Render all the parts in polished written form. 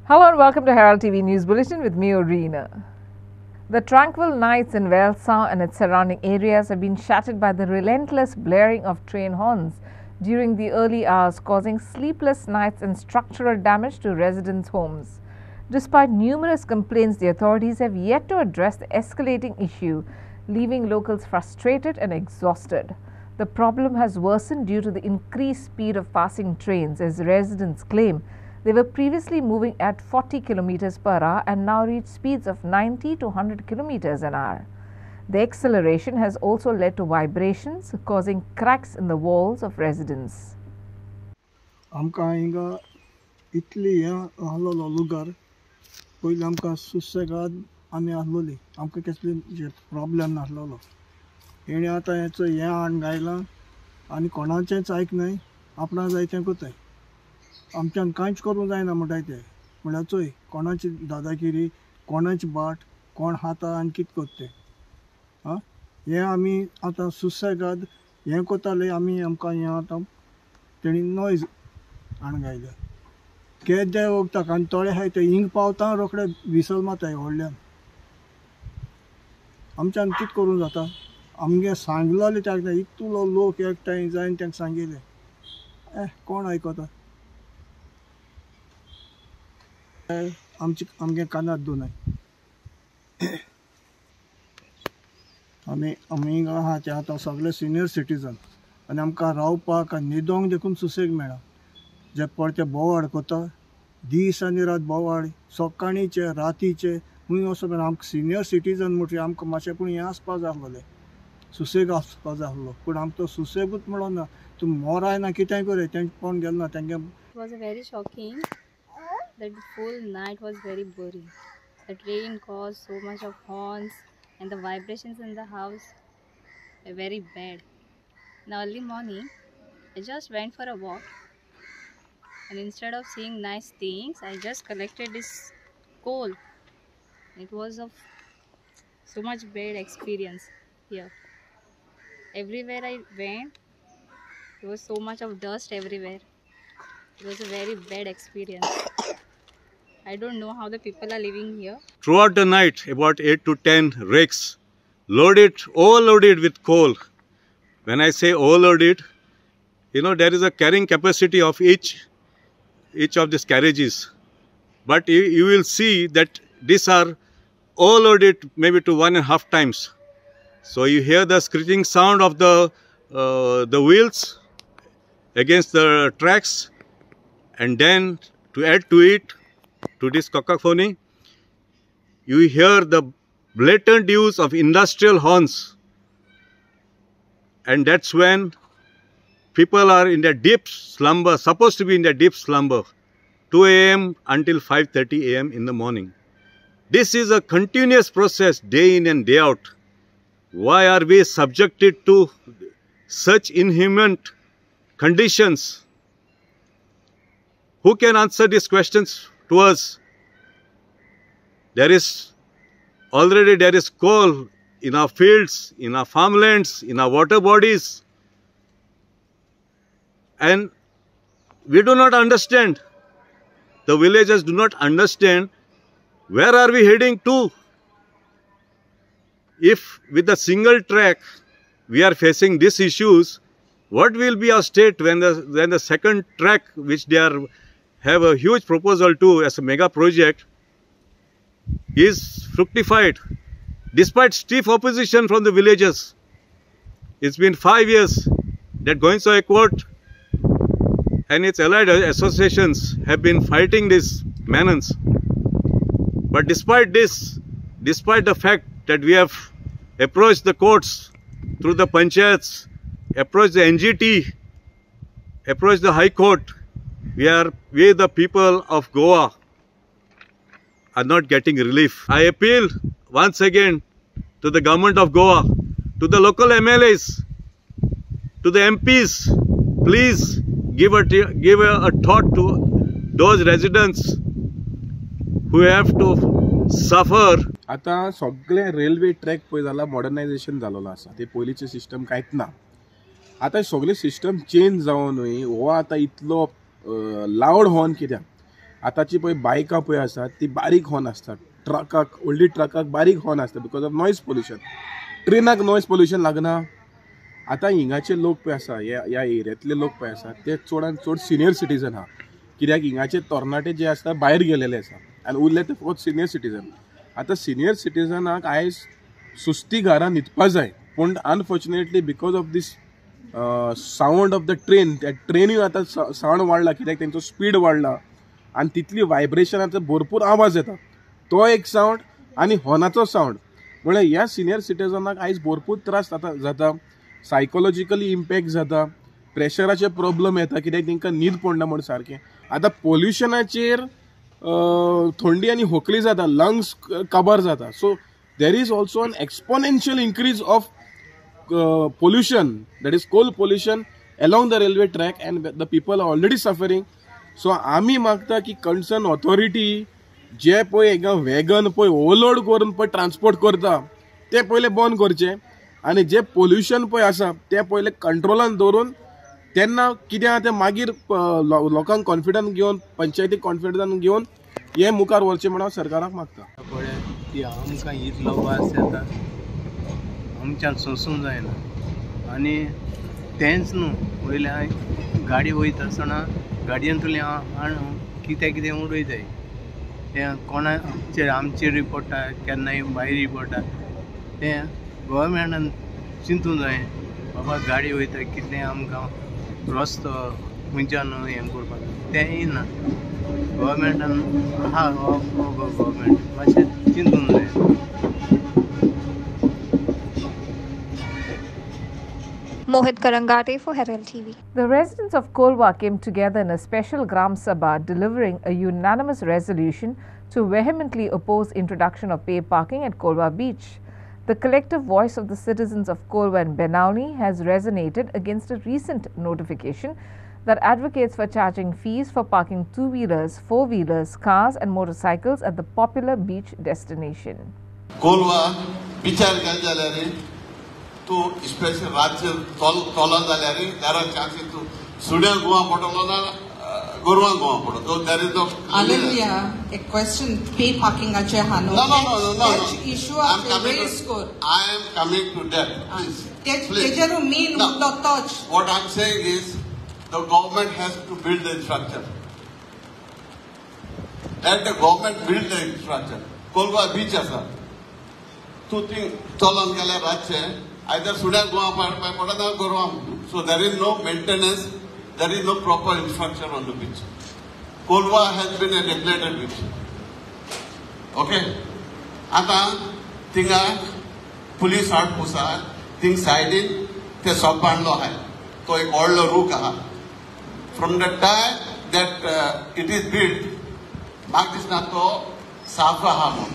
Hello and welcome to Herald TV News Bulletin with me, Orina. The tranquil nights in Welsau and its surrounding areas have been shattered by the relentless blaring of train horns during the early hours, causing sleepless nights and structural damage to residents' homes. Despite numerous complaints, the authorities have yet to address the escalating issue, leaving locals frustrated and exhausted. The problem has worsened due to the increased speed of passing trains, as residents claim they were previously moving at 40 km per hour and now reach speeds of 90 to 100 km an hour. The acceleration has also led to vibrations, causing cracks in the walls of residents. आमकां हिंगा इतली आहलोलो लुगार पयलीं आमकां सुसेगाद आमी आहलोली आमकां कसले problem नासलोलो हेणे आतां हें आण गायलां आनी कोणाचेंच आयकनाय आपणा जाय तें कोताय आमच्यान कांयच करूंक जायना म्हणटाय ते म्हळ्यार चोय कोणाची दादागिरी कोणाची बाट कोण हाता आनी कितें कोत्ता तें हें आमी आतां सुसेगाद हें कोताले आमी आमकां हें आतां तेणी नॉयज आण गायल्या केदे वखदाक आनी थोडे आहाय ते हिंग पावता रोखडे विसल माताय व्हडल्यान आमच्यान कितें करूं जाता आमगे सांगलोले ताका इतलो लोक एकठांय जायन तांकां सांगिल्लें कोण आयकता आमगे कानात दोनाय आमी हिंगा आहा ते आतां सगळे सिनियर सिटीजन आनी आमकां रावपाक आनी न्हिदोंक देखून सुसेग मेळना जे पडटे बोवाळ कोता दीस आनी रात बोवाळ सकाळीचे रातीचे खूंय वचप आमकां सिनियर सिटीजन म्हणटरी आमकां मातशें पूण हें आसपा जाय आसलोलें सुसेग आसपा जाय आसलो पूण आमकां सुसेगूच म्हणना तूं मोराय ना कितेंय कर तेंचे कोण गेलो ना तेंगे was very shocking that the full night was very boring. The train caused so much of horns and the vibrations in the house were very bad. In the early morning, I just went for a walk and instead of seeing nice things, I just collected this coal. It was of so much bad experience here. Everywhere I went, there was so much of dust everywhere. It was a very bad experience. I don't know how the people are living here. Throughout the night, about 8 to 10 rakes, overloaded with coal. When I say overloaded, there is a carrying capacity of each of these carriages. But you will see that these are overloaded maybe to 1.5 times. So you hear the screeching sound of the wheels against the tracks, and then to add to it, to this cacophony, you hear the blatant use of industrial horns, and that's when people are in their deep slumber, supposed to be in their deep slumber, 2 a.m. until 5:30 a.m. in the morning. This is a continuous process, day in and day out. Why are we subjected to such inhuman conditions? Who can answer these questions to us? There is coal in our fields, in our farmlands, in our water bodies, and we do not understand. The villagers do not understand where are we heading to. If with a single track we are facing these issues, what will be our state when the second track, which they have a huge proposal to as a mega project, is fructified despite stiff opposition from the villagers? It's been 5 years that Goinso Accord and its allied associations have been fighting this menace. But despite this, despite the fact that we have approached the courts through the panchayats, approached the NGT, approached the High Court, we the people of Goa are not getting relief. I appeal once again to the government of Goa, to the local MLAs, to the MPs, please give a thought to those residents who have to suffer. आता सगळे railway track पळय जाला modernisation जालोलो आसा ते पयलींचे system कांयच ना आता सगळे सिस्टम चेंज जावनूय हो आता इतलो लावड हॉर्न कित्याक आतांची पळय बायकां पळय आसा ती बारीक हॉर्न आसतात, ट्रकाक व्हडली ट्रकाक बारीक हॉर्न आसता बिकॉज ऑफ नॉयज पोल्युशन. ट्रेनाक नॉयज पोल्युशन लागना. आतां हिंगाचे लोक पळय आसा ह्या एरियांतले लोक पळय आसा ते चडान चड सिनियर सिटीजन आहा, कित्याक हिंगाचे तरणाटे जे आसता भायर गेलेले आसा आनी उरले ते फकत सिनियर सिटीजन. आतां सिनियर सिटीजनाक आयज सुस्ती घरां न्हिदपा जाय, पूण unfortunately because of this sound of the train, त्या ट्रेनीन आतां सावंड वाडला कित्याक तेंचो स्पीड वाडला आनी तितली वायब्रेशनाचो भरपूर आवाज येता. तो एक सावंड आनी हॉर्नाचो सावंड म्हळ्यार ह्या सिनियर सिटीजनाक आयज भरपूर त्रास जाता, सायकोलॉजिकली इम्पॅक्ट जाता, प्रेशराचे प्रॉब्लेम येता कित्याक तांकां न्हीद पडना म्हण सारकें. आतां पोल्युशनाचेर थंडी आनी होकली जाता, लंग्स काबार जाता. So there is also an exponential increase of pollution, that is coal pollution along the railway track, and the people are already suffering. So आमी मागता की कन्सर्न ऑथॉरिटी जे पळय हिंगा वॅगन पळय ओवरलोड करून पळय ट्रान्सपोर्ट करता ते पयले बंद करचे आनी जे पोल्युशन पळय आसा ते पयले कंट्रोलान दवरून तेन्ना कितें आहा तें मागीर लोकांक कॉन्फिडन्स घेवन पंचायतीक कॉन्फिडन्स घेवन हे मुखार व्हरचें म्हण हांव सरकाराक मागता. पळय ती आमकां इतलो वास येता, आमच्यान सोसूंक जायना. आनी तेंच न्हू पयले गाडी वयता आसतना गाडयेंतली हाडून कितें कितें उडयताय तें कोणाचेर आमचेर पडटा केन्नाय भायर पडटा. तें गोवोरमेंटान चिंतूंक जाय बाबा गाडी वयता कितलें आमकां रस्तो खंयच्यान हें करपाक तेंय ना. गोवोरमेंटान आहा गोवोरमेंट मातशें चिंतूंक जाय. Mohit Karangate for Herald TV. The residents of Kolwa came together in a special Gram Sabha, delivering a unanimous resolution to vehemently oppose introduction of pay parking at Kolwa beach. The collective voice of the citizens of Kolwa and Benauli has resonated against a recent notification that advocates for charging fees for parking two-wheelers, four-wheelers, cars and motorcycles at the popular beach destination. Kolwa bichar ganjalare Tu special राज्य चोलन जाल्यार there are chances तू सुड्याक गोवा पडटलो ना गोरवांक गोवा पडटलो. So there is no. Hallelujah. A question pay parking ache hano. No. That issue of raise score. I am coming to that. Please. Tejaru main mudda touch. What I am saying is the government has to build the infrastructure. Let the government build the infrastructure. Kolwa beach asa. Tu think Cholan गेल्यार राज्य either Sudan go up or go wrong. So there is no maintenance, there is no proper infrastructure on the beach. Kolwa has been a regulated beach. Okay? Ata tinga police art pusa, ting siding, te sabbanlo hai. To ek orlo ruka. From the time that it is built, Magdis na to safa hamo.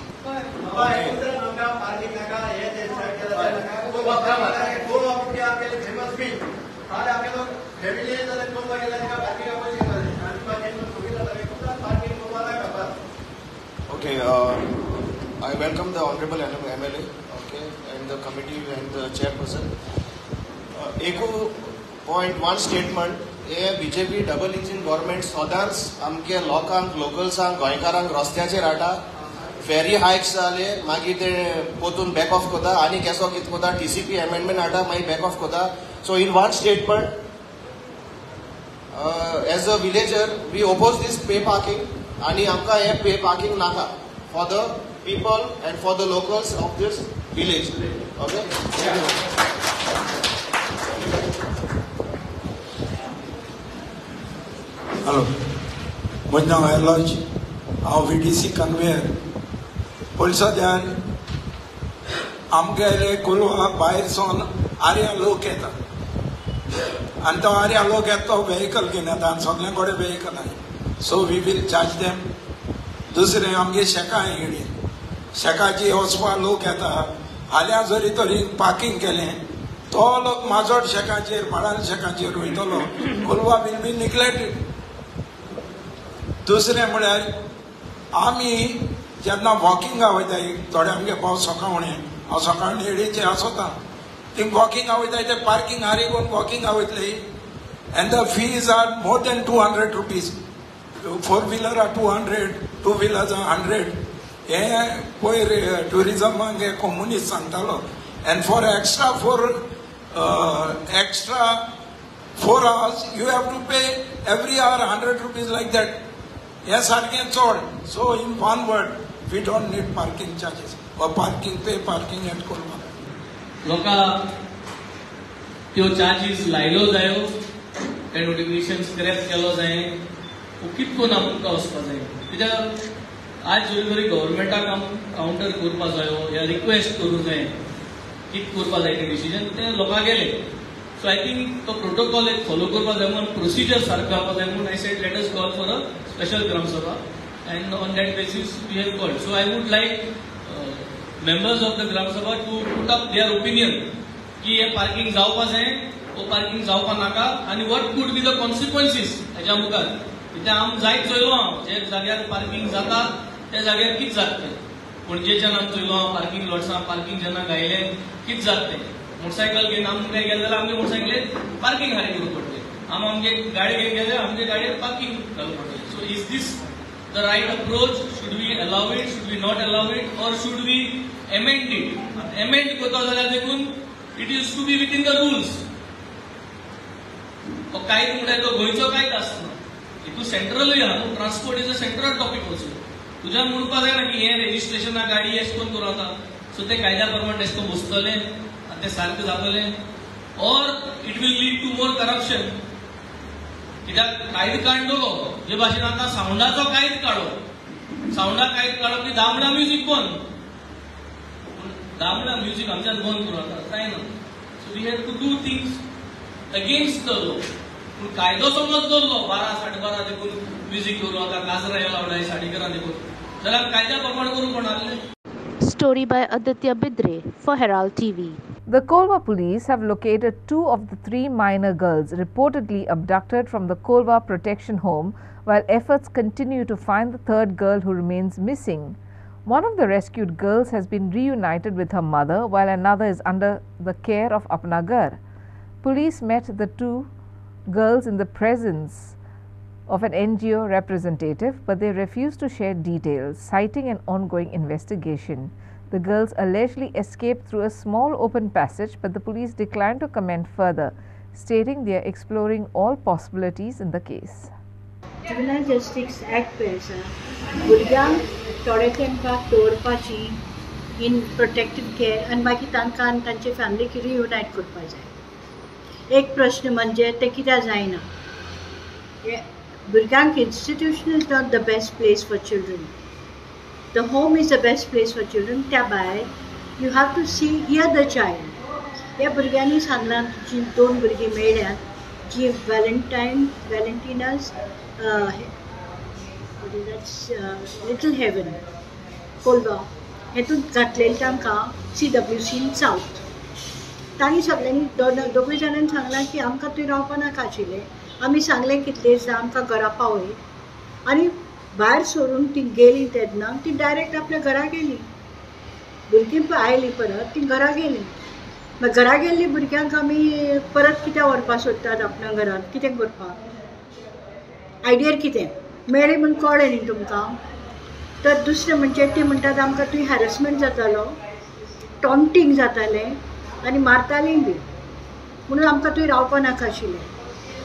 Okay, I welcome the Honorable MLA, okay, and the committee and the chairperson. Eko point one statement, BJP double engine government sodans amke lokank localsank goykarank rostyaचेर हाडटा. फेरी hikes जाले मागीर ते पोतून back off कोता आनी केसो कितें कोता TCP amendment हाडटा मागीर बॅक ऑफ कोता. So in one statement as a villager we oppose this pay parking आनी आमकां हे पे पार्किंग नाका for the people and for the locals of this village. Okay. Hello, म्हजें नांव एलॉज, हांव VDC कन्वेयर. पयलीं सद्यान आमगेले कोलवा भायर सावन आर्या लोक येता आनी तो आर्या लोक येता तो वेहिकल घेवन येता आनी सगळ्यां कडेन वेहिकल आहाय. So we will charge them. दुसरें आमगे शेकां हिडी शेकाची वचपा लोक येता. हाल्यां जरी तरी पार्किंग केलें तो लोक माजोड शेकाचेर माडाल शेकाचेर वयतलो. Colva will be neglected. दुसरें म्हळ्यार आमी जेन्ना वॉकिंगा वयताय थोडे आमगे भाव सकाळी हांव सकाळी येडीचे आसोता थिंग वॉकिंगा वयताय ते पार्किंग हारी कोण वॉकिंगा वयतले and the fees are more than 200 rupees. 4-wheeler are 200, 2-wheelers are 100. Poi tourism mange communist santalo. And for extra 4 hours, you have to pay every hour 100 rupees like that. Yes, again sold. So in one word, we don't need parking charges or pay parking at Kolma. Loka, त्यो charges लायलो जायो, ते notification scrap केलो जाये, कितको ना मुक्का उसका जाये. इधर आज जोरी गवर्नमेंटा काम काउंटर करपा जायो या रिक्वेस्ट करू जाये, कित करपा जाये ते डिसिजन ते लोका गेले. So I think the protocol is follow करपा जाये म्हणून procedure सारखा करपा जाये म्हणून I said let us call for a special Gram Sabha, and on that basis we have called. So I would like members of the Gram Sabha to put up their opinion की ये parking जावपा जाये, वो parking जावपा नाका, आणि what could be the consequences हेच्या मुखार. इथे आम जायत चोयलो जे जाग्यार parking जाता त्या जाग्यार कित जातले. पणजेच्यान आम चोयलो parking lots parking जेन्ना गायले कित जातले. मोटरसायकल घेवन आमगे गेले जाल्यार आमगे मोटरसायकलेर parking हारी करूंक पडटले. आमगे गाडी घेवन गेले आमगे गाडयेर parking घालूंक पडटले. So is this the right approach? Should we allow it? Should we not allow it? Or should we amend it? Amend करता जाल्यार देखून it is to be within the rules. तो कायद म्हणल्यार तो गोंयचो कायद आसना. इतू सेंट्रलूय आहा. Transport is a central topic also. तुज्या म्हणपा जायना की हे रेजिस्ट्रेशना गाडी एश कोन करूं आता. सो ते कायद्या प्रमाणे एश कोन बसतले आनी ते सारकें जातले. और it will lead to more corruption. कित्याक कायद काडलो जे भाशेन आतां सावंडाचो कायद काडो. सावंडा कायद काडप की दामडा म्युजीक बंद. दामडा म्युजीक आमच्यान बंद करूं आता जायना. So we have to do things against the law. पूण कायदो समज दवरलो 12-12:30 देखून म्युजीक करूं आता गाजरा हे लावडाय 11:30 देखून जाल्यार कायद्या प्रमाण करूं कोण आसले. Story by Aditya Bidre for Herald TV. The Kolva police have located 2 of the 3 minor girls reportedly abducted from the Kolva protection home, while efforts continue to find the third girl who remains missing. One of the rescued girls has been reunited with her mother, while another is under the care of Apnagar. Police met the 2 girls in the presence of an NGO representative, but they refused to share details, citing an ongoing investigation. The girls allegedly escaped through a small open passage, but the police declined to comment further, stating they are exploring all possibilities in the case. Juvenile Justice Act पैसा भुरग्यांक थोडे तेंकां दवरपाची in protective care and मागीर तांकां आनी तांचे फॅमिलीक रियुनायट करपा जाय. एक प्रश्न म्हणजे ते कित्याक जायना. भुरग्यांक institution is not the best place for children. The home is the best place for children. त्या भायर you have to hear the child. ह्या भुरग्यांनी सांगलां जी 2 भुरगीं मेळ्ळ्यात जी Valentina's Little Heaven कोलवा हेतून घातलेली तांकां CWC साउथ. तांणी सगळ्यांनी दोगूय जाणांनी सांगलां की आमकां थंय रावपा नाका आशिल्लें. आमी सांगलें कितले दिसा आमकां घरा पावय आनी भायर सोडून ती गेली तेन्ना ती डायरेक्ट आपल्या घरा गेली. भुरगीं आयली परत ती घरा गेली. मागीर घरा गेल्ली भुरग्यांक आमी परत कित्याक व्हरपा सोदतात आपल्या घरांत कितें करपाक. आयडियर कितें मेळ्ळें म्हूण कळ्ळें न्ही तुमकां. तर दुसरें म्हणजे ती म्हणटात आमकां थंय हॅरेसमेंट जातालो, टॉन्टिंग जातालें आनी मारतालीं बी म्हणून आमकां थंय रावपा नाका आशिल्लें.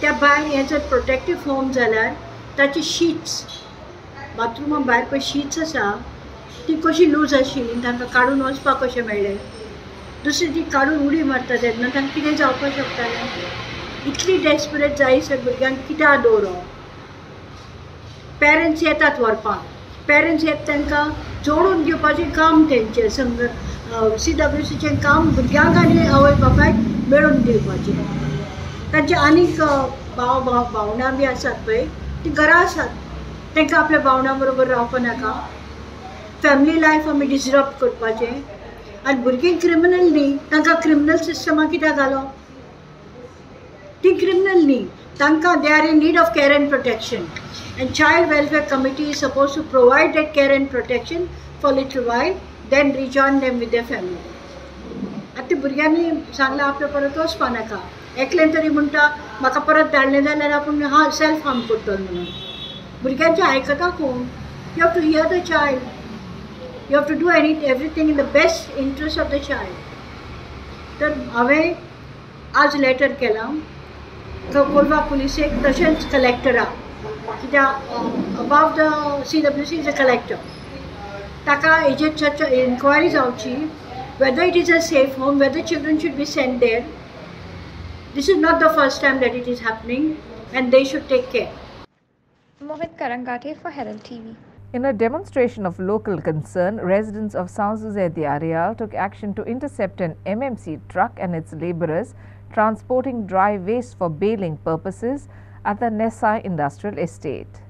त्या भायर हें जर प्रोटेक्टीव होम जाल्यार ताची शीट्स बाथरुमा भायर पळय शीट्स आसा ती कशी लूज आशिल्ली तांकां काडून वचपाक कशें मेळ्ळें. दुसरी ती काडून उडी मारता तेन्ना तांकां कितें जावपाक शकतालें. इतली डेस्परेट जायसर भुरग्यांक कित्याक दवरप. पेरंट्स येतात व्हरपाक. पेरंट्स येता तांकां जोडून घेवपाचें काम तेंचें CWCचें काम भुरग्यांक आनी आवय बापायक मेळून दिवपाचें. तांचे आनीक भावंडां बी आसात पळय ती घरा आसात. तांकां आपल्या भावंडां बरोबर रावपा नाका. फॅमिली लायफ आमी डिसरप्ट करपाचें. आनी भुरगीं क्रिमिनल न्ही तांकां क्रिमिनल सिस्टमाक कित्याक घालप. ती क्रिमिनल न्ही तांकां they are in need of care end protection. And child welfare committee is supposed to provide that care and protection for little while, then rejoin them with their family. आता भुरग्यांनी सांगलां आपल्या परत वचपा नाका. एकल्यान तरी म्हणटा म्हाका परत धाडलें जाल्यार आपूण सेल्फ हार्म करतलो म्हणून. भुरग्यांचें आयकता कोण? You have to hear the child. You have to do everything in the best interest of the child. तर हांवें आज लेटर केलां कोलवा पुलिसेक तशेंच कलेक्टराक, कित्याक above the CWC is a collector. ताका हेजेर इन्क्वायरी जावची whether it is a safe home, whether children should be sent there. This is not the first time that it is happening and they should take care. Mohit Karangate for Herald TV. In a demonstration of local concern, residents of South Zuzedi Areal took action to intercept an MMC truck and its labourers transporting dry waste for baling purposes at the Nessai Industrial Estate.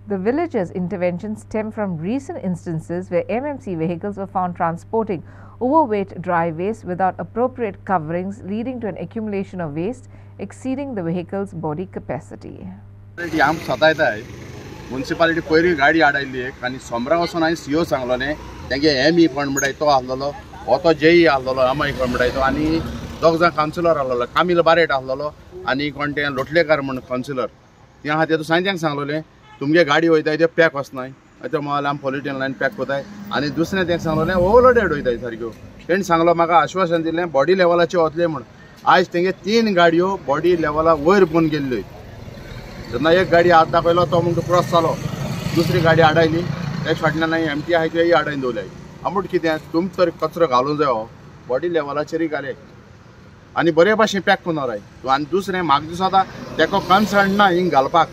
The villagers' intervention stemmed from recent instances where MMC vehicles were found transporting overweight dry waste without appropriate coverings, leading to an accumulation of waste exceeding the vehicle's body capacity. Municipality पयली गाडी हाडायली एक आनी सोमरा वचून हांवें CO सांगलोलें तेंगे ME कोण म्हणटाय तो आहलोलो हो तो जेई आहलोलो एमआय कोण म्हणटाय तो आनी दोग जाण कावन्सिलर आहलोलो कामील बारेट आहलोलो आनी कोण तें लोटलेकार म्हण कावन्सिलर ते आहा ते तांच्यांक सांगलोलें तुमगे गाडी वयताय ते पॅक वचनाय ते मोबायल आमी पॉलिटीन लायन पॅक कोताय आनी दुसरें तें सांगलोलें ओवरलोडेड वयताय सारक्यो तेणें सांगलो म्हाका आश्वासन दिलें बॉडी लेवलाचेर वतले म्हण आयज तेंगे 3 गाडयो बॉडी लेवला वयर पोवन गेल्ल्यो जेन्ना एक गाडी हात दाखयलो तो म्हणटा क्रॉस जालो दुसरी गाडी हाडायली त्या फाटल्यान एमटी आहाय त्योय हाडायन दवरल्याय आमूट कितें तुमी तर कचरो घालूंक जायो बॉडी लेवलाचेरय घाले आनी बरे भाशेन पॅक करून राय आनी दुसरें म्हाका दिसता तेका कन्सर्न ना हिंग घालपाक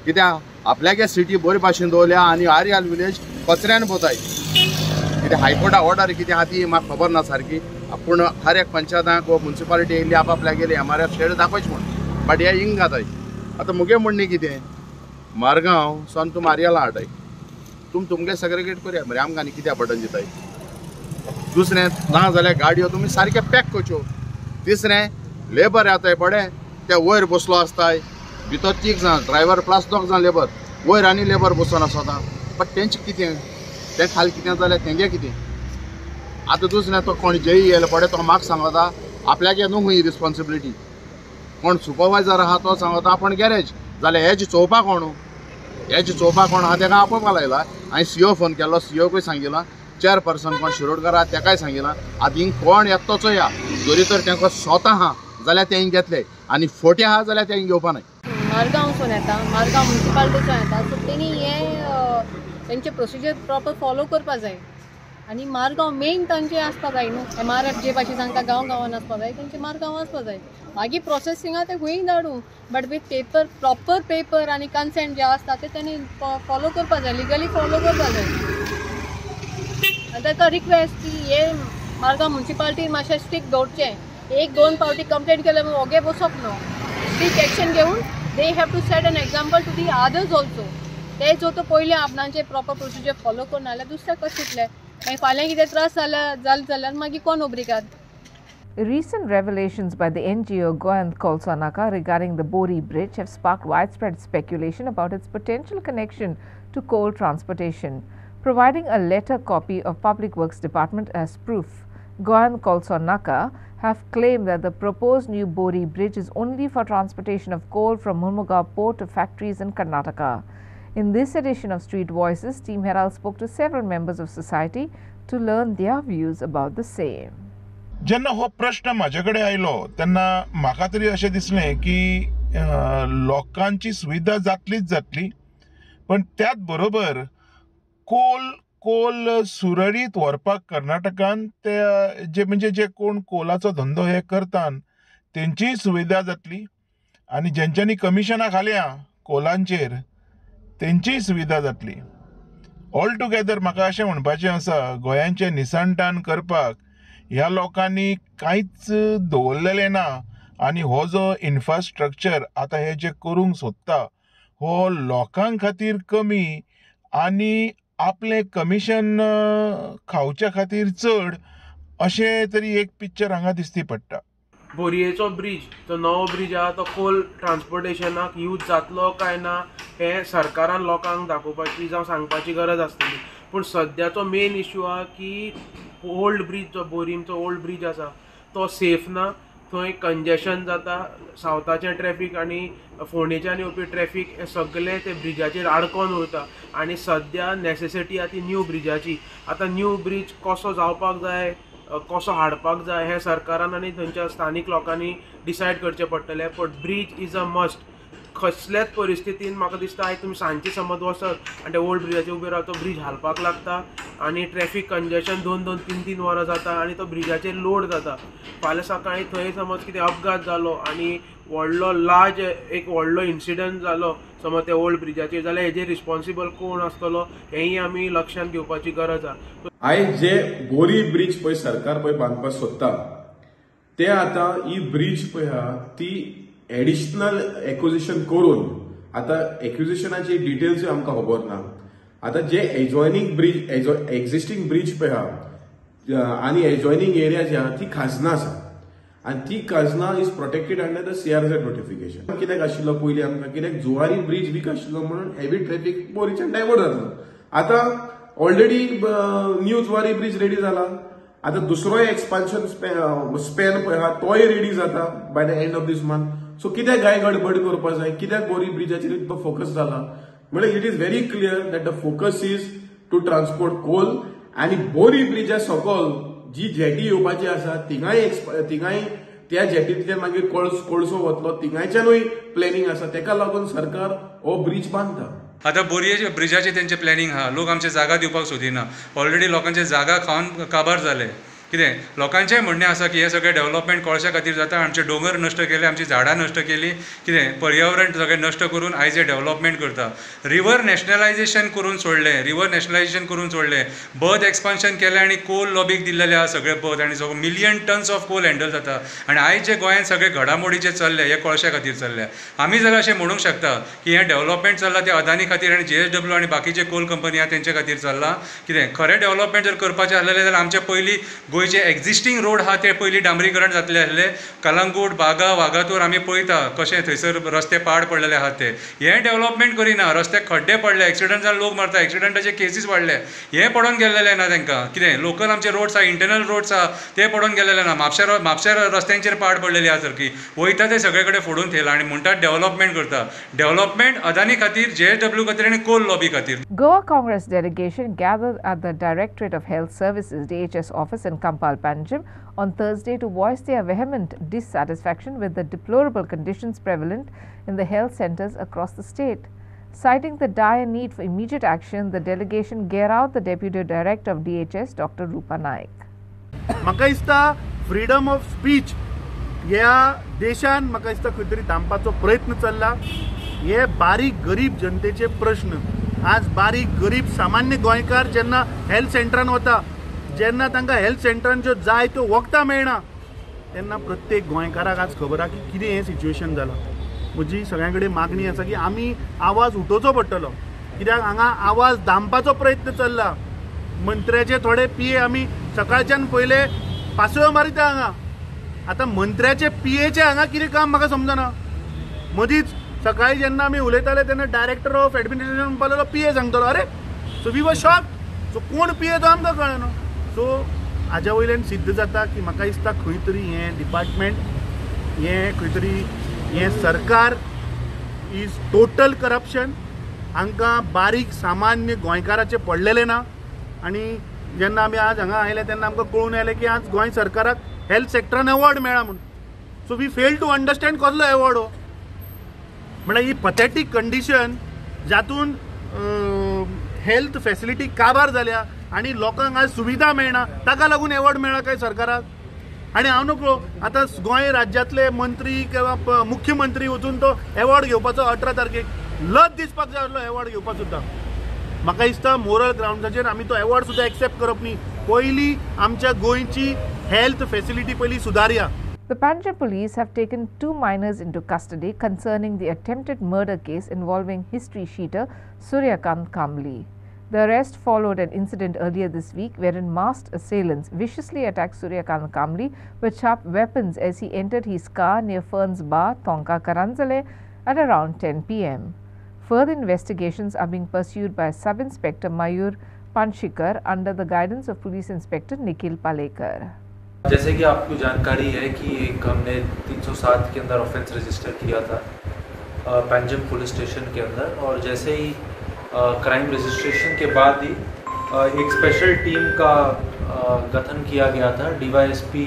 कित्याक आपल्यागे सिटी बरे भाशेन दवरल्या आनी आर्याल विलेज कचऱ्यान पोताय कितें हायकोर्टा ऑर्डर कितें आहा ती म्हाका खबर ना सारकी पूण हर एक पंचायताक वा म्युनिसिपालिटी येयल्ली आपआपल्या गेली एमआरएफ शेड दाखोवचें म्हण बट हे हिंग घाताय आतां मुगे म्हणणें कितें मारगांव सोन तुम आर्याला हाडाय तुमगे सेग्रिगेट करया मरे आमकां आनी कित्याक बटन दिताय दुसरें ना जाल्यार गाडयो तुमी सारके पॅक करच्यो तिसरें लेबर येताय बडे ते वयर बसलो आसताय भितर 3 जाण ड्रायव्हर प्लस 2 जाण लेबर वयर आनी लेबर बसून आसता बट तेंचें कितें तें खाली कितें जाल्यार तेंगे कितें आतां दुसरें तो कोण जेई येयलो पडे तो म्हाका सांगता आपल्यागे न्हू ही रिस्पॉन्सिबिलिटी कोण सुपरवायझर आहा तो सांगता आपण गॅरेज जाल्यार हेज चोवपा कोण हेज चोवपा कोण आहा तेका आपोवपा लायला हांवें सीओ फोन केलो सीओकूय सांगिलां चेअरपर्सन कोण शिरोडकर आहा तेकाय सांगिलां आतां हिंग कोण येता तो चोया जरी तर तेंका स्वता आहा जाल्यार ते हिंग घेतले आनी फोटे आहा जाल्यार ते हिंग घेवपा न्हय मारगांवसून येता मारगांव म्युनिसिपालिटीसून येता सो तेणी हे तेंचे प्रोसिजर प्रॉपर फॉलो करपा जाय आनी मारगांव मेन तांचे आसपा जाय न्हू एमआरएफ जे भाशेन सांगता गांवान आसपा जाय तेंचे मारगांव आसपा जाय मागीर प्रोसेसिंगा ते खंय धाडूं but with paper proper paper आनी कन्सेंट जे आसता ते तेणी फॉलो करपा जाय लिगली फॉलो करपा जाय आनी ताका रिक्वेस्ट की हे मारगांव म्युनिसिपालिटीन मातशें स्ट्रिक्ट दवरचें 1-2 फावटी कंप्लेंट केले म्हूण ओगे बसप न्हू स्ट्रिक्ट एक्शन घेवन they have to set an example to the others also ते जो तो पयले आपणाचे प्रॉपर प्रोसिजर फॉलो करून जाल्यार दुसऱ्याक कशें चिंतलें मागीर फाल्यां कितें त्रास जाल्यार मागीर कोण उबरिकात. Recent revelations by the NGO Goyand Kolsonaka regarding the Bori Bridge have sparked widespread speculation about its potential connection to coal transportation. Providing a letter copy of Public Works Department as proof, Goyand Kolsonaka have claimed that the proposed new Bori Bridge is only for transportation of coal from Murmugaon port to factories in Karnataka. In this edition of Street Voices, Team Herald spoke to several members of society to learn their views about the same. जेन्ना हो प्रश्न म्हाजे कडेन आयलो तेन्ना म्हाका तरी अशें दिसलें की लोकांची सुविधा जातलीच जातली पण त्याच बरोबर कोल सुरळीत व्हरपाक कर्नाटकान ते जे कोण कोलाचो धंदो हे करतात तेंचीय सुविधा जातली आनी जेंच्यांनी कमिशनां घाल्या कोलांचेर तेंचीय सुविधा जातली. ऑल टुगेदर म्हाका अशें म्हणपाचें आसा गोंयांचें निसाणटान करपाक ह्या लोकांनी कांयच दवरलेलें ना आनी हो जो इन्फ्रास्ट्रक्चर आतां हे जे करूंक सोदता हो लोकां खातीर कमी आनी आपलें कमिशन खावच्या खातीर चड अशें तरी एक पिक्चर हांगा दिसती पडटा. बोरयेचो ब्रिज जो नवो ब्रिज आहा तो कोल ट्रान्सपोर्टेशनाक यूज जातलो काय ना हे सरकारान लोकांक दाखोवपाची जावं सांगपाची गरज आसतली पूण सद्याचो मेन इश्यू आहा की ओल्ड ब्रिज जो बोरीमचो ओल्ड ब्रिज आसा तो सेफ ना थंय कंजेशन जाता, सावथाचें ट्रॅफिक आनी फोंडेच्यान येवपी ट्रॅफिक हे सगळे ते ब्रिजाचेर आडकोन उरता. आनी सद्या नेसेसिटी आहा ती न्यू ब्रिजाची. आतां न्यू ब्रीज कसो जावपाक जाय, कसो हाडपाक जाय हें सरकारान आनी थंयच्या स्थानीक लोकांनी डिसायड करचें पडटलें. But bridge is a must. कसल्याच परिस्थितीन म्हाका दिसता आयज तुमी सांजचे समज वचत आनी ते ओल्ड ब्रिजाचेर उबे रावत, तो ब्रीज हालपाक लागता आनी ट्रॅफिक कंजेशन 2-2, 3-3 वरां जाता आनी तो ब्रिजाचेर लोड जाता. फाल्यां सकाळीं थंय समज कितें अपघात जालो आनी व्हडलो लार्ज एक व्हडलो इन्सिडंट जालो समज ते ओल्ड ब्रिजाचेर, जाल्यार हेजेर रिस्पॉन्सिबल कोण आसतलो हेंय आमी लक्षांत घेवपाची गरज आहा. आयज जे बोरी ब्रीज पळय सरकार पळय बांदपाक सोदता ते आतां ही ब्रीज पळय आहा ती एडिशनल एक्विजिशन करून, आतां एक्विजिशनाची डिटेल्स आमकां खबर ना. आतां जे एजॉयनिंग ब्रीज एक्झिस्टिंग ब्रीज पळय आहा आनी एजॉयनिंग एरिया जी आहा ती खाजना आसा आनी ती खाजना is protected under the CRZ notification. कित्याक आशिल्लो पयलीं आमकां, कित्याक जुवारी ब्रीज वीक आशिल्लो म्हणून हेवी ट्रॅफिक बोरीच्यान डायवर्ट जातलो. आतां already new Zuari bridge ready जाला. आतां दुसरोय एक्सपान्शन स्पॅन पळय आहा तोय रेडी जाता by the end of this month. So कित्याक गाय गडबड करपाक जाय, कित्याक बोरी ब्रिजाचेर इतलो फोकस जाला? म्हणजे it is very clear that the focus is to transport coal आनी बोरी ब्रिजा सकयल जी जेटी येवपाची आसा थिंगाय त्या जेटींतल्यान मागीर कोळसो वतलो, थिंगायच्यानूय प्लॅनिंग आसा. तेका लागून सरकार हो ब्रीज बांदता. आतां बोरये ब्रिजाचेर तेंचें प्लॅनिंग आहा. लोक आमचे जागा दिवपाक सोदिना. ऑलरेडी लोकांचे जागा खावन काबार जाले. कितें लोकांचें म्हणणें आसा की हे सगळें डेव्हलपमेंट कोळशा खातीर जाता. आमचे दोंगर नश्ट केले, आमची झाडां नश्ट केली, कितें पर्यावरण सगळें नश्ट करून आयज हे डेव्हलपमेंट करता. रिवर नॅशनलायजेशन करून सोडलें, बर्थ एक्सपान्शन केलें आनी कोल लॉबीक दिल्लेले आहा सगळे बर्थ आनी सगळे million tons of coal handle जाता. आनी आयज जे गोंयांत सगळे घडामोडीचे चल्ले हे कोळशा खातीर चल्ले. आमी जाल्यार अशें म्हणूंक शकता की हें डेव्हलपमेंट चल्लां तें अदानी खातीर आनी JSW आनी बाकीचे कोल कंपनी आहा तेंचे खातीर चल्लां. कितें खरें डेव्हलपमेंट जर करपाचें आसलेलें जाल्यार आमचे पयलीं गोंयचे एक्झिस्टिंग रोड आहा ते पयलीं डांबरीकरण जातले आसले. कलंगूट, बागा, वागातूर आमी पळयता कशें थंयसर रस्ते पाड पडलेले आहात ते. हें डेव्हलपमेंट करिना. रस्त्याक खड्डे पडले, एक्सिडंट जावन लोक मरता, एक्सिडंटाचे केसीस वाडले. हें पडोवन गेल्लेलें ना तांकां. कितें लोकल आमचे रोड्स आहा, इंटरनल रोड्स आहा ते पडोवन गेल्लेले ना. म्हापश्या रस्त्यांचेर पाड पडलेली आहा सारकी. वयता ते सगळे कडेन फोडून थेयला आनी म्हणटात डेव्हलपमेंट करता. डेव्हलपमेंट अदानी खातीर, JSW खातीर आनी कोल लॉबी खातीर. Goa Congress delegation gathered at the Directorate of Health Services DHS office in Kampal Panjim on Thursday to voice their vehement dissatisfaction with the deplorable conditions prevalent in the health centres across the state. Citing the dire need for immediate action, the delegation gear out the Deputy Director of DHS, Dr. Rupa Naik. म्हाका दिसता freedom of speech ह्या देशान म्हाका दिसता खंय तरी थांबपाचो प्रयत्न चल्ला. हे बारीक गरीब जनतेचे प्रश्न आज बारीक गरीब सामान्य गोंयकार जेन्ना हेल्थ सेंटरान वता, जेन्ना तांकां हेल्थ सेंटरान ज्यो जाय त्यो वखदां मेळना, तेन्ना प्रत्येक गोंयकाराक आज खबर आहा की कितें हें सिच्युएशन जालां. म्हजी सगळ्यां कडेन मागणी आसा की आमी आवाज उठोवचो पडटलो. कित्याक हांगा आवाज दामपाचो प्रयत्न चल्ला. मंत्र्याचे थोडे PA आमी सकाळच्यान पयले पासयो मारिता हांगा. आतां मंत्र्याचे PAचे हांगा कितें काम म्हाका समजना. मदींच सकाळीं जेन्ना आमी उलयताले तेन्ना डायरेक्टर ऑफ एडमिनिस्ट्रेशन म्हणपाक PA सांगतलो. अरे so we were shock. So कोण PA तो आमकां कळना. सो हाज्या वयल्यान सिद्ध जाता की म्हाका दिसता खंय तरी हें डिपार्टमेंट, हें खंय तरी हें सरकार इज टोटल करप्शन. हांकां बारीक सामान्य गोंयकाराचे पडलेले ना. आनी जेन्ना आमी आज हांगा आयले तेन्ना आमकां कळून आयलें की आज गोंय सरकाराक हेल्थ सेक्टरान अवॉर्ड मेळ्ळा म्हणून. So we fail to understand कसलो अवॉर्ड हो. म्हणल्यार ही पथेटीक कंडिशन जातून हेल्थ फॅसिलिटी काबार जाल्या आनी लोकांक आज सुविधा मेळना, ताका लागून अवॉर्ड मेळ्ळा काय सरकाराक. आनी हांव नकळो आतां गोंय राज्यांतले मंत्री किंवा मुख्यमंत्री वचून तो अवॉर्ड घेवपाचो 18 तारखेक लज दिसपाक जाय आसलो अवॉर्ड घेवपाक सुद्दां. म्हाका दिसता मोरल ग्रावंड्साचेर आमी तो अवॉर्ड सुद्दां एक्सेप्ट करप न्ही. पयलीं आमच्या गोंयची हेल्थ फॅसिलिटी पयलीं सुदारया. The Panjim police have taken 2 minors into custody concerning the attempted murder case involving history sheeter Suryakant Kamli. The arrest followed an incident earlier this week wherein masked assailants viciously attacked Suryakant Kamli with sharp weapons as he entered his car near Ferns Bar, Tonka Karanzale at around 10 p.m. Further investigations are being pursued by Sub-Inspector Mayur Panshikar under the guidance of Police Inspector Nikhil Palekar. जैसे कि आपको जानकारी है कि एक हमने 307 के अंदर offence register KIA था पैंजम पुलिस स्टेशन के अंदर, और जैसे ही क्राइम रजिस्ट्रेशन के बाद ही एक स्पेशल टीम का गठन किया गया था डीवाईएसपी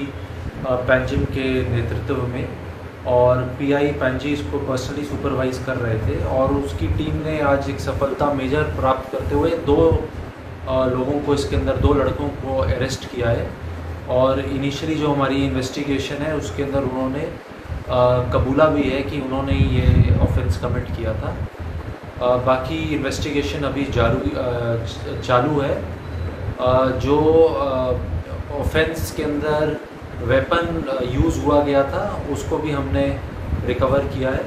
पैंजम के नेतृत्व में, और पीआई पैंजी इसको पर्सनली सुपरवाइज कर रहे थे, और उसकी टीम ने आज एक सफलता मेजर प्राप्त करते हुए 2 लोगों को, इसके अंदर 2 लड़कों को अरेस्ट किया है। और इनिशियली जो हमारी इन्वेस्टिगेशन है उसके अंदर उन्होंने कबूला भी है कि उन्होंने ये ऑफेंस कमिट किया था। बाकी इन्वेस्टिगेशन अभी चालू है। जो ऑफेंस के अंदर वेपन यूज़ हुआ गया था उसको भी हमने रिकवर किया है,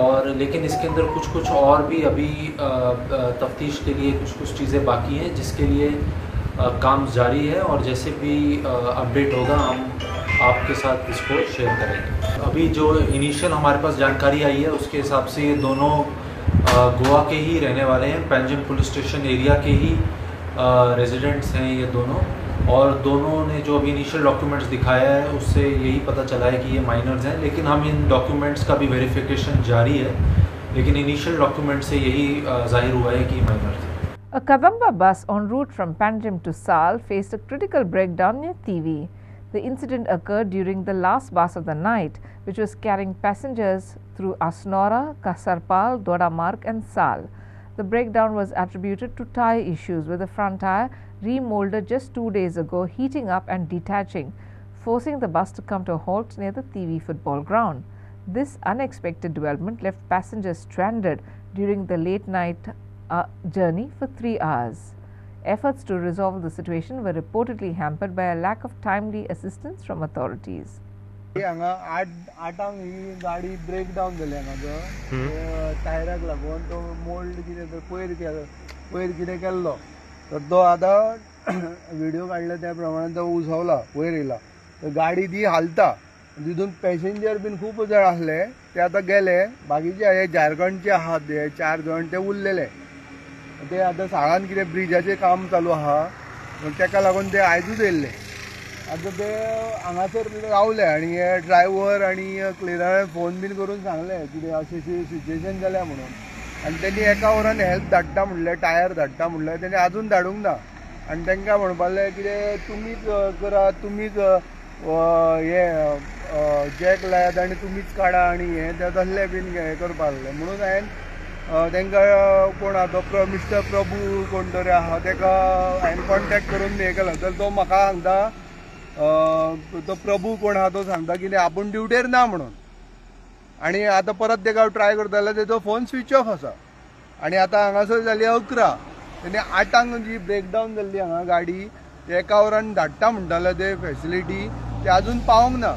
और लेकिन इसके अंदर कुछ और भी अभी तफ्तीश के लिए कुछ चीज़ें बाकी हैं, जिसके लिए काम जारी है, और जैसे भी अपडेट होगा हम आपके साथ इसको शेयर करेंगे। अभी जो इनिशियल हमारे पास जानकारी आई है उसके हिसाब से ये दोनों गोवा के ही रहने वाले हैं, पैंजम पुलिस स्टेशन एरिया के ही रेजिडेंट्स हैं ये दोनों, और दोनों ने जो अभी इनिशियल डॉक्यूमेंट्स दिखाया है उससे यही पता चला है कि ये माइनर्स हैं, लेकिन हम इन डॉक्यूमेंट्स का भी वेरिफिकेशन जारी है, लेकिन इनिशियल डॉक्यूमेंट से यही जाहिर हुआ है कि माइनर्स हैं। A Kadamba bus en route from Panjim to Sal faced a critical breakdown near TV. The incident occurred during the last bus of the night, which was carrying passengers through Asnora, Kasarpal, Dodamarg and Sal. The breakdown was attributed to tyre issues, with the front tyre remolded just 2 days ago heating up and detaching, forcing the bus to come to a halt near the TV football ground. This unexpected development left passengers stranded during the late night journey for 3 hours. Efforts to resolve the situation were reportedly hampered by a lack of timely assistance from authorities. हांगा आठांक ही गाडी break down जाली हांगा टायराक लागून तो mould कितें तर पयर कितें केल्लो तर तो आतां व्हिडिओ काडला त्या प्रमाणे तो उसवला वयर येयला तर गाडी ती हालता, तितून पॅसेंजर बीन खूब जण आसले ते आतां गेले, बाकीचे हे झारखंडचे आहात 4 जण ते उरलेले, ते आतां साळान कितें ब्रिजाचें काम चालू आहा तेका लागून ते आयजूच येयल्ले। आतां ते हांगासर रावले आनी हे ड्रायव्हर आनी क्लिनरान फोन बीन करून सांगले कितें अशें सिच्युएशन जाल्या म्हणून, आनी तेणी एका वरान हेल्प धाडटा म्हणलें, टायर धाडटा म्हणलें, तेणी आजून धाडूंक ना, आनी तांकां म्हणपालें कितें तुमीच करा, तुमीच हे जॅक लायात आनी तुमीच काडा आनी हे ते तसले बीन हे करपा लागले, म्हणून हांवें तांकां कोण आहा तो मिस्टर प्रभू कोण तरी आहा तेका हांवें कॉन्टेक्ट करून हे केलो, तर तो म्हाका सांगता तो प्रभू कोण आहा तो सांगता कितें आपूण ड्युटेर ना म्हणून, आनी आतां परत तेका ट्राय करता जाल्यार तेजो फोन स्विच ऑफ आसा, आनी आतां हांगासर जाली 11 तेणी 8 जी ब्रेकडावन जाल्ली हांगा गाडी एका वरान धाडटा म्हणटाले ते फॅसिलिटी ते आजून पावूंक ना।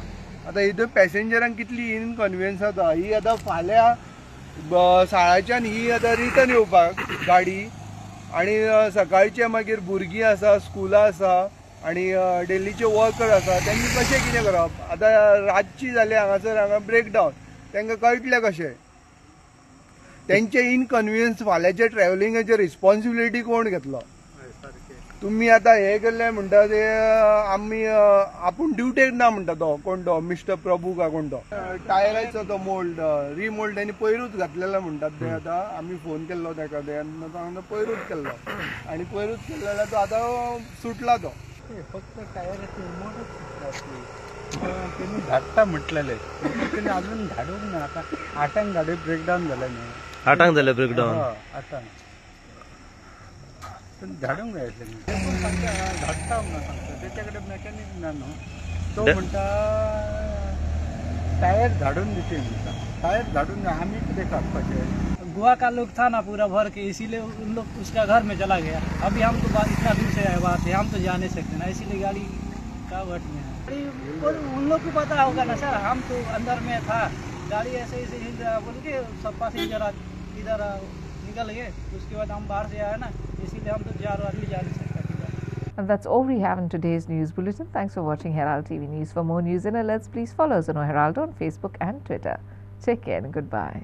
आतां हितून पॅसेंजरांक कितली इनकन्विनियन्स जाता, ही आतां फाल्यां साळाच्यान ही आतां रिटर्न येवपाक गाडी, आनी सकाळचे मागीर भुरगीं आसा, स्कुलां आसा, आनी डेलीचे वर्कर आसा, तेंकां कशें कितें करप, आतां रातची जाली हांगासर हांगा ब्रेकडावन तेंकां कळटलें कशें, तेंचे इनकन्विनियन्स फाल्यांचे ट्रॅव्हलिंगाची रिस्पॉन्सिबिलिटी कोण घेतलो? तुम्ही आतां हे केल्ले म्हणटा ते आमी आपूण ड्युटेर ना म्हणटा तो कोण तो मिस्टर प्रभू का कोण तो टायराचो तो मोल्ड रिमोल्ड तेणी पयरूच घातलेलो म्हणटात ते आतां आमी फोन केल्लो ताका ते पयरूच केल्लो आनी पयरूच केल्लो जाल्यार तो आतां सुटला तो फक्त टायराची रिमोटूच तेणी धाडटा म्हटलेले तेणी अजून धाडूंक ना आतां 8 गाडी ब्रेकडावन जाले न्ही 8 जाले ब्रेकडावन 8 धाडूंक जाय धाडटा म्हणून सांगता तेच्या कडेन मॅकॅनिक ना न्हू तो म्हणटा टायर धाडून दिते म्हणटा टायर धाडून आमी कितें काडपाचें गोवा का लोग था ना पूरा भर के, इसीलिए उन लोग उसका घर में चला गया। अभी हम तो इतना दूर से आए बात है, हम तो जा नहीं सकते ना, इसीलिए गाड़ी का वट में है। उन लोग को पता होगा ना सर, हम तो अंदर में था, गाड़ी ऐसे ऐसे हिल रहा बोल के सब पैसेंजर इधर निकल गए, उसके बाद हम बाहर से आए ना, इसीलिए हम तो 4 आदमी जा नहीं सकते। And that's all we have in today's news bulletin. Thanks for watching Herald TV News. For more news and alerts, please follow us on Herald on Facebook and Twitter. Take care and goodbye.